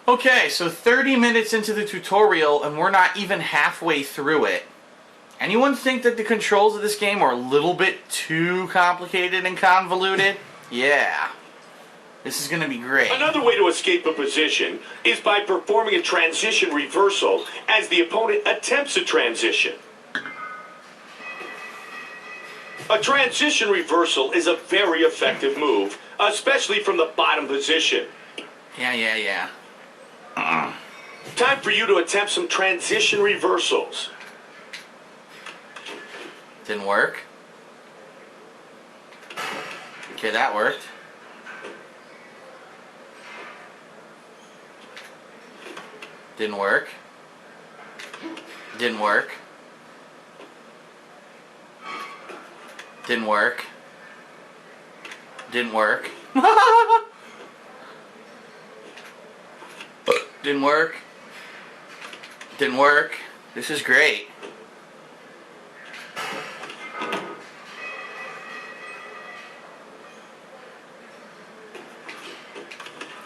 Okay, so 30 minutes into the tutorial and we're not even halfway through it. Anyone think that the controls of this game are a little bit too complicated and convoluted? Yeah. This is going to be great. Another way to escape a position is by performing a transition reversal as the opponent attempts a transition. A transition reversal is a very effective move, especially from the bottom position. Yeah. Time for you to attempt some transition reversals. Didn't work. Okay, that worked. Didn't work. Didn't work. Didn't work. Didn't work. Didn't work. Didn't work. This is great.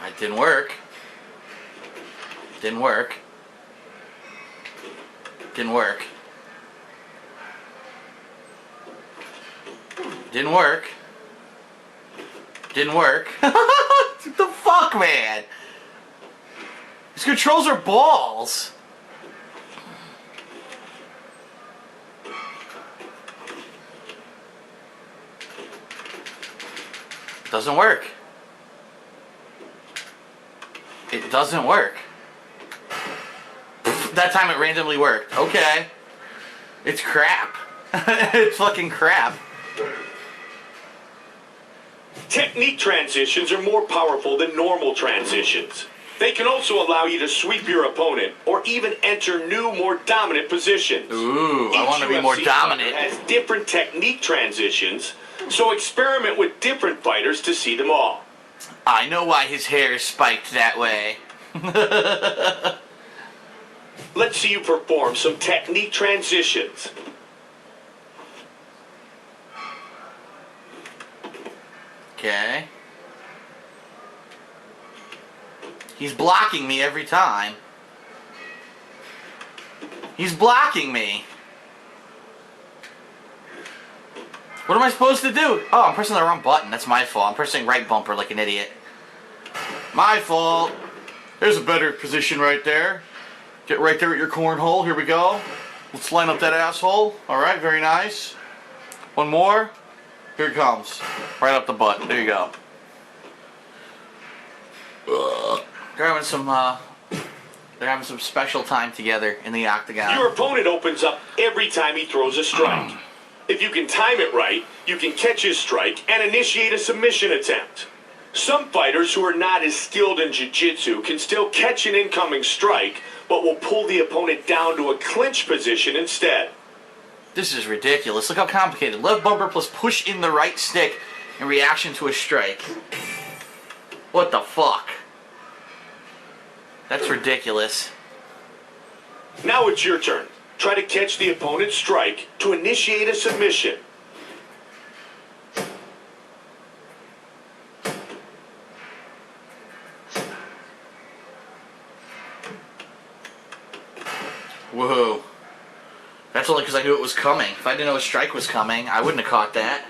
It didn't work. Didn't work. Didn't work. Didn't work. Didn't work. What the fuck, man? These controls are balls. Doesn't work. It doesn't work. That time it randomly worked. Okay. It's crap. It's fucking crap. Technique transitions are more powerful than normal transitions. They can also allow you to sweep your opponent or even enter new, more dominant positions. Ooh, I want to be more dominant. Each UFC fighter has different technique transitions, so experiment with different fighters to see them all. I know why his hair is spiked that way. Let's see you perform some technique transitions. Okay. He's blocking me every time. He's blocking me. What am I supposed to do? Oh, I'm pressing the wrong button. That's my fault. I'm pressing right bumper like an idiot. My fault. There's a better position right there. Get right there at your cornhole. Here we go. Let's line up that asshole. Alright, very nice. One more. Here it comes. Right up the butt. There you go. They're having some special time together in the octagon. Your opponent opens up every time he throws a strike. If you can time it right, you can catch his strike and initiate a submission attempt. Some fighters who are not as skilled in jiu-jitsu can still catch an incoming strike, but will pull the opponent down to a clinch position instead. This is ridiculous. Look how complicated. Left bumper plus push in the right stick in reaction to a strike. What the fuck? That's ridiculous. Now it's your turn. Try to catch the opponent's strike to initiate a submission. Whoa. That's only because I knew it was coming. If I didn't know a strike was coming, I wouldn't have caught that.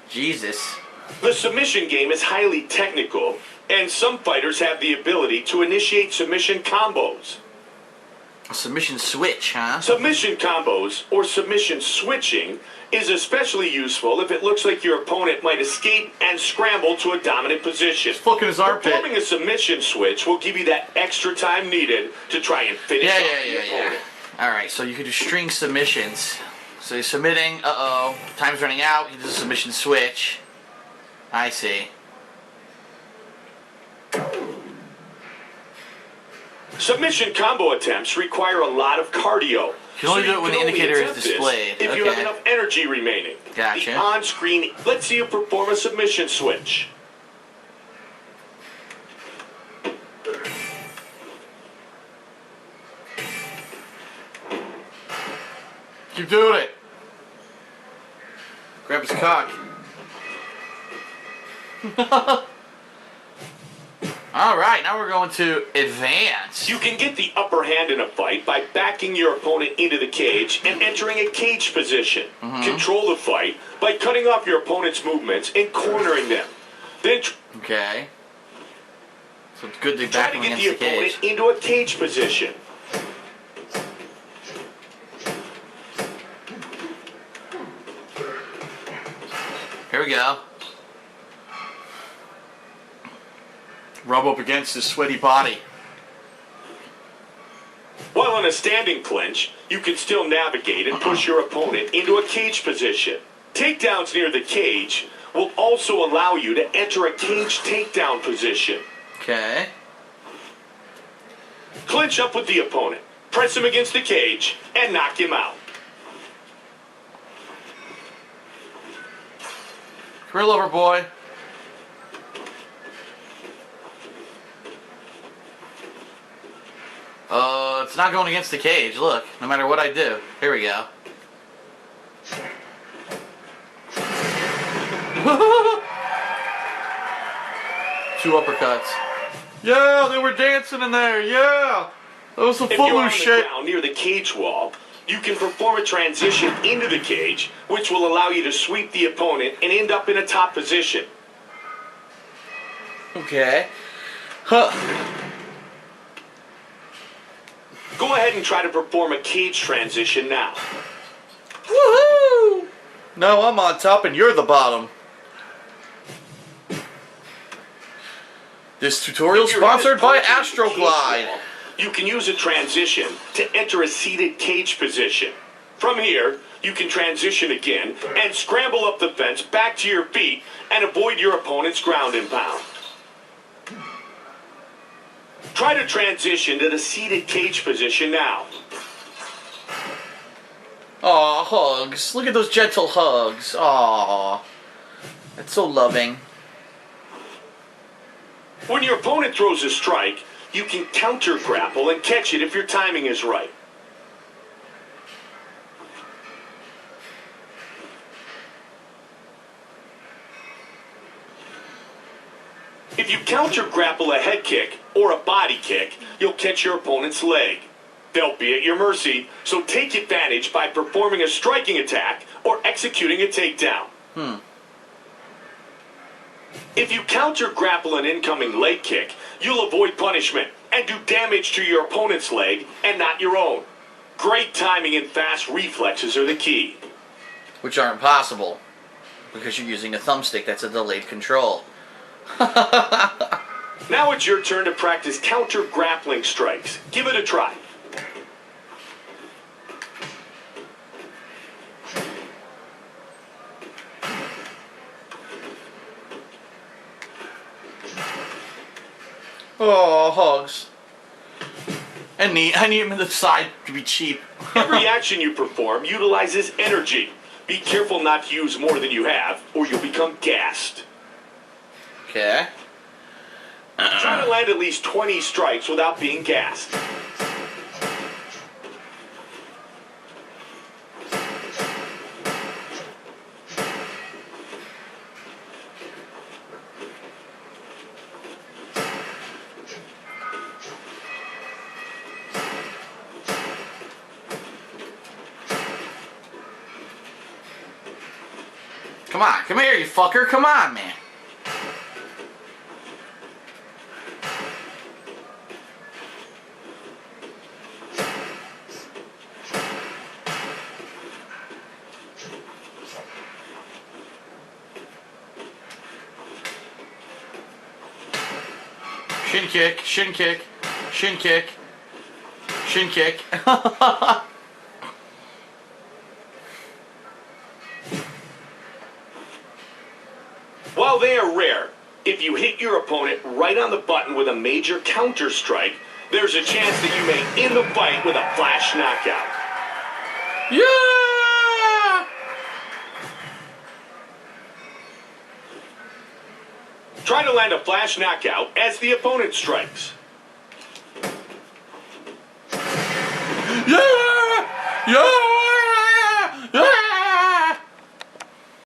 Jesus. The submission game is highly technical, and some fighters have the ability to initiate submission combos. A submission switch, huh? Submission combos, or submission switching, is especially useful if it looks like your opponent might escape and scramble to a dominant position. He's fucking his armpit. Performing a submission switch will give you that extra time needed to try and finish off the opponent. Alright, so you can do string submissions. So you're submitting, time's running out, you do a submission switch. I see. Submission combo attempts require a lot of cardio. You can only do it when the indicator is displayed. If you have enough energy remaining. Gotcha. The on-screen, let's see you perform a submission switch. Keep doing it. Grab his cock. Alright, now we're going to advance. You can get the upper hand in a fight by backing your opponent into the cage and entering a cage position. Control the fight by cutting off your opponent's movements and cornering them. Then Okay. So it's good to try back to him get against the the opponent cage. into a cage position. Here we go. Rub up against his sweaty body. While in a standing clinch, you can still navigate and push your opponent into a cage position. Takedowns near the cage will also allow you to enter a cage takedown position. Okay. Clinch up with the opponent, press him against the cage, and knock him out. Grill over, boy. It's not going against the cage. Look, no matter what I do. Here we go. Two uppercuts. Yeah, they were dancing in there. Yeah. That was some If you're on footloose the shit. ground near the cage wall, you can perform a transition into the cage, which will allow you to sweep the opponent and end up in a top position. Okay. Huh. Go ahead and try to perform a cage transition now. Woohoo! No, I'm on top and you're the bottom. This tutorial If you're sponsored by in this cage Astroglide. wall, you can use a transition to enter a seated cage position. From here, you can transition again and scramble up the fence back to your feet and avoid your opponent's ground and pound. Try to transition to the seated cage position now. Aw, hugs. Look at those gentle hugs. Aw. That's so loving. When your opponent throws a strike, you can counter grapple and catch it if your timing is right. If you counter grapple a head kick or a body kick, you'll catch your opponent's leg. They'll be at your mercy, so take advantage by performing a striking attack or executing a takedown. If you counter grapple an incoming leg kick, you'll avoid punishment and do damage to your opponent's leg and not your own. Great timing and fast reflexes are the key. Which aren't possible. Because you're using a thumbstick that's a delayed control. Now it's your turn to practice counter grappling strikes. Give it a try. Oh, hugs. I need him in the side to be cheap. Every action you perform utilizes energy. Be careful not to use more than you have, or you'll become gassed. Okay. Try to land at least 20 strikes without being gassed. Come on, come here, you fucker. Come on, man. Shin kick, shin kick, shin kick, shin kick. While they are rare, if you hit your opponent right on the button with a major counter strike, there's a chance that you may end the fight with a flash knockout. Yeah! Try to land a flash knockout as the opponent strikes.